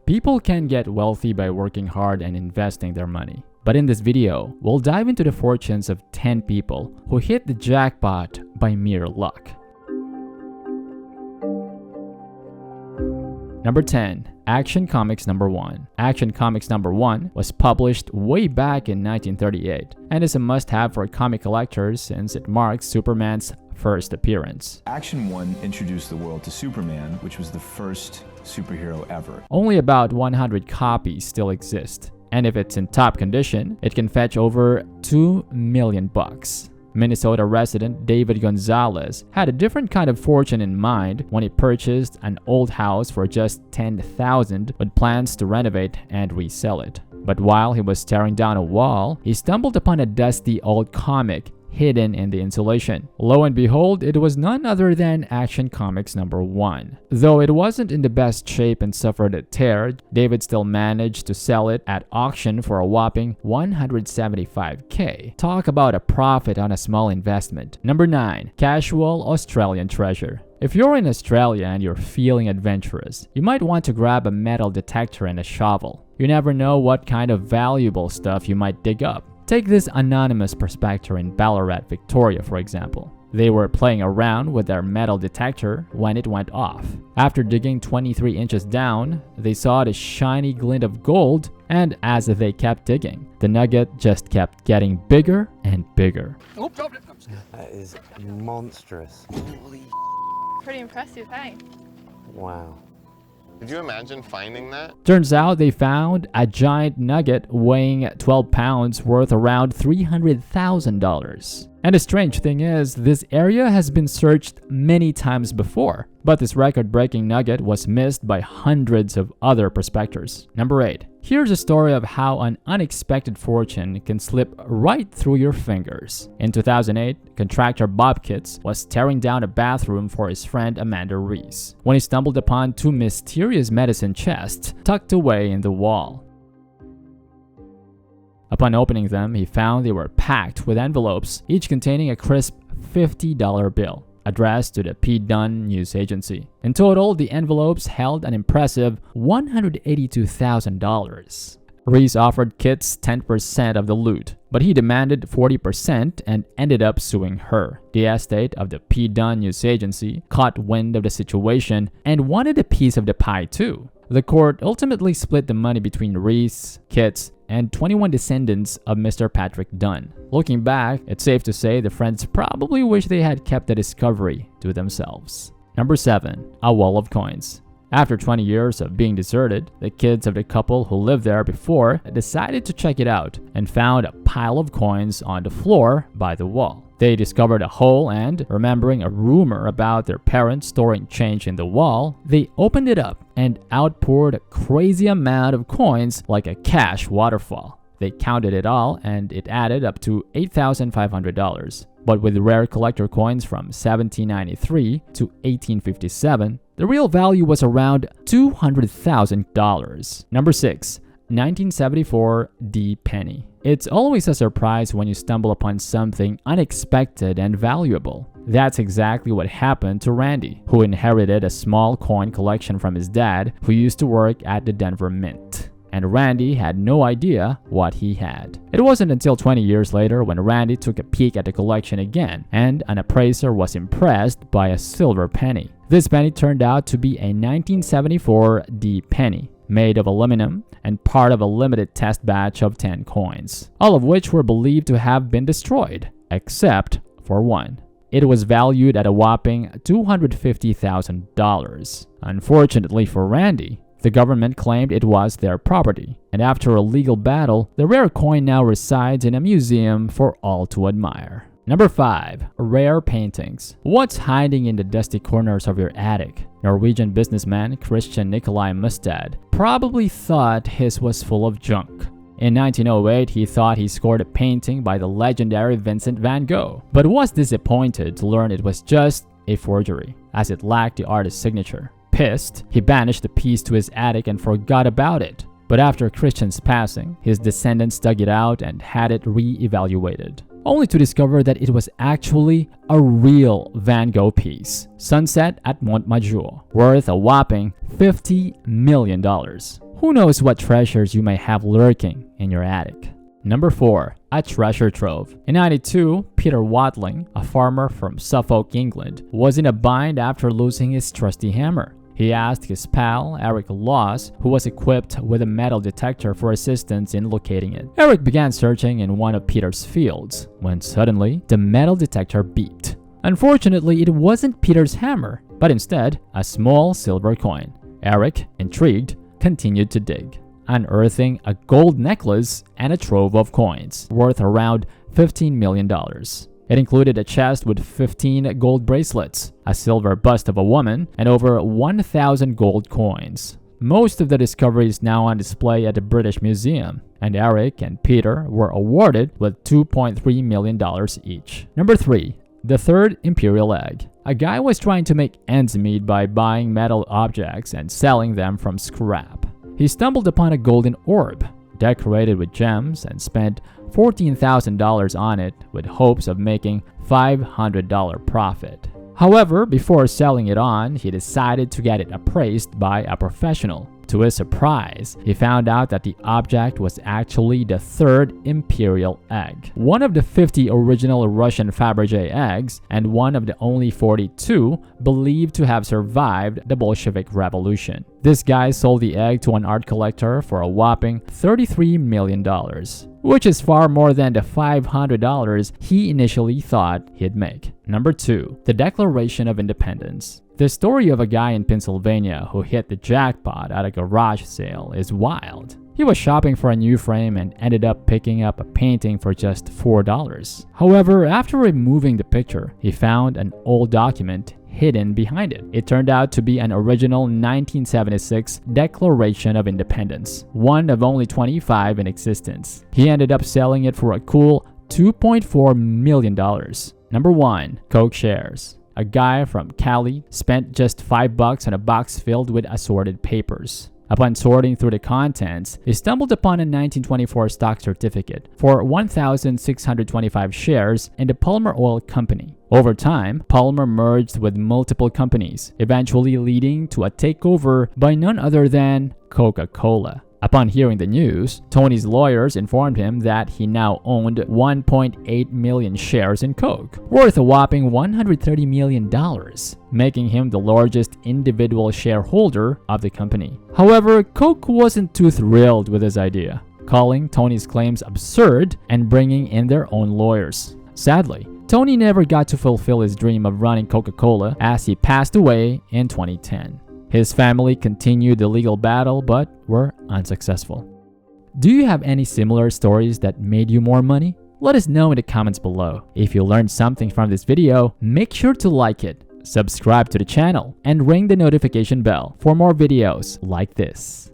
People can get wealthy by working hard and investing their money. But in this video, we'll dive into the fortunes of 10 people who hit the jackpot by mere luck. Number 10. Action Comics Number 1. Action Comics Number 1 was published way back in 1938 and is a must-have for comic collectors since it marks Superman's first appearance. Action 1 introduced the world to Superman, which was the first superhero ever. Only about 100 copies still exist, and if it's in top condition, it can fetch over $2 million. Minnesota resident David Gonzalez had a different kind of fortune in mind when he purchased an old house for just $10,000 with plans to renovate and resell it. But while he was tearing down a wall, he stumbled upon a dusty old comic hidden in the insulation. Lo and behold, it was none other than Action Comics Number 1. Though it wasn't in the best shape and suffered a tear, David still managed to sell it at auction for a whopping $175K. Talk about a profit on a small investment. Number 9. Casual Australian Treasure. If you're in Australia and you're feeling adventurous, you might want to grab a metal detector and a shovel. You never know what kind of valuable stuff you might dig up. Take this anonymous prospector in Ballarat, Victoria, for example. They were playing around with their metal detector when it went off. After digging 23 inches down, they saw the shiny glint of gold, and as they kept digging, the nugget just kept getting bigger and bigger. That is monstrous. Pretty impressive, hey? Wow. Could you imagine finding that? Turns out they found a giant nugget weighing 12 pounds worth around $300,000. And the strange thing is, this area has been searched many times before, but this record-breaking nugget was missed by hundreds of other prospectors. Number 8. Here's a story of how an unexpected fortune can slip right through your fingers. In 2008, contractor Bob Kitts was tearing down a bathroom for his friend Amanda Reese when he stumbled upon two mysterious medicine chests tucked away in the wall. Upon opening them, he found they were packed with envelopes, each containing a crisp $50 bill, addressed to the P. Dunn news agency. In total, the envelopes held an impressive $182,000. Reese offered Kitts 10% of the loot, but he demanded 40% and ended up suing her. The estate of the P. Dunn news agency caught wind of the situation and wanted a piece of the pie too. The court ultimately split the money between Reese, Kitts, and 21 descendants of Mr. Patrick Dunn. Looking back, it's safe to say the friends probably wish they had kept the discovery to themselves. Number 7. A wall of coins. After 20 years of being deserted, the kids of the couple who lived there before decided to check it out and found a pile of coins on the floor by the wall. They discovered a hole and, remembering a rumor about their parents storing change in the wall, they opened it up and outpoured a crazy amount of coins like a cash waterfall. They counted it all and it added up to $8,500. But with rare collector coins from 1793 to 1857, the real value was around $200,000. Number 6. 1974 D penny. It's always a surprise when you stumble upon something unexpected and valuable. That's exactly what happened to Randy, who inherited a small coin collection from his dad, who used to work at the Denver Mint. And Randy had no idea what he had. It wasn't until 20 years later when Randy took a peek at the collection again, and an appraiser was impressed by a silver penny. This penny turned out to be a 1974 D penny, made of aluminum and part of a limited test batch of 10 coins, all of which were believed to have been destroyed, except for one. It was valued at a whopping $250,000. Unfortunately for Randy, the government claimed it was their property, and after a legal battle, the rare coin now resides in a museum for all to admire. Number 5. Rare paintings. What's hiding in the dusty corners of your attic? Norwegian businessman Christian Nikolai Mustad probably thought his was full of junk. In 1908, he thought he scored a painting by the legendary Vincent van Gogh, but was disappointed to learn it was just a forgery, as it lacked the artist's signature. Pissed, he banished the piece to his attic and forgot about it. But after Christian's passing, his descendants dug it out and had it re-evaluated, only to discover that it was actually a real Van Gogh piece, Sunset at Montmajour, worth a whopping $50 million. Who knows what treasures you may have lurking in your attic? Number 4. A treasure trove. In 92, Peter Watling, a farmer from Suffolk, England, was in a bind after losing his trusty hammer. He asked his pal, Eric Laws, who was equipped with a metal detector, for assistance in locating it. Eric began searching in one of Peter's fields, when suddenly, the metal detector beeped. Unfortunately, it wasn't Peter's hammer, but instead, a small silver coin. Eric, intrigued, continued to dig, unearthing a gold necklace and a trove of coins, worth around $15 million. It included a chest with 15 gold bracelets, a silver bust of a woman, and over 1,000 gold coins. Most of the discovery is now on display at the British Museum, and Eric and Peter were awarded with $2.3 million each. Number 3. The third imperial egg. A guy was trying to make ends meet by buying metal objects and selling them from scrap. He stumbled upon a golden orb, decorated with gems, and spent $14,000 on it with hopes of making $500 profit. However, before selling it on, he decided to get it appraised by a professional. To his surprise, he found out that the object was actually the third imperial egg, one of the 50 original Russian Fabergé eggs, and one of the only 42 believed to have survived the Bolshevik Revolution. This guy sold the egg to an art collector for a whopping $33 million, which is far more than the $500 he initially thought he'd make. Number 2. The Declaration of Independence. The story of a guy in Pennsylvania who hit the jackpot at a garage sale is wild. He was shopping for a new frame and ended up picking up a painting for just $4. However, after removing the picture, he found an old document hidden behind it. It turned out to be an original 1976 Declaration of Independence, one of only 25 in existence. He ended up selling it for a cool $2.4 million. Number 1. Coke shares. A guy from Cali spent just $5 on a box filled with assorted papers. Upon sorting through the contents, he stumbled upon a 1924 stock certificate for 1,625 shares in the Palmer Oil Company. Over time, Palmer merged with multiple companies, eventually leading to a takeover by none other than Coca-Cola. Upon hearing the news, Tony's lawyers informed him that he now owned 1.8 million shares in Coke, worth a whopping $130 million, making him the largest individual shareholder of the company. However, Coke wasn't too thrilled with his idea, calling Tony's claims absurd and bringing in their own lawyers. Sadly, Tony never got to fulfill his dream of running Coca-Cola as he passed away in 2010. His family continued the legal battle but were unsuccessful. Do you have any similar stories that made you more money? Let us know in the comments below. If you learned something from this video, make sure to like it, subscribe to the channel, and ring the notification bell for more videos like this.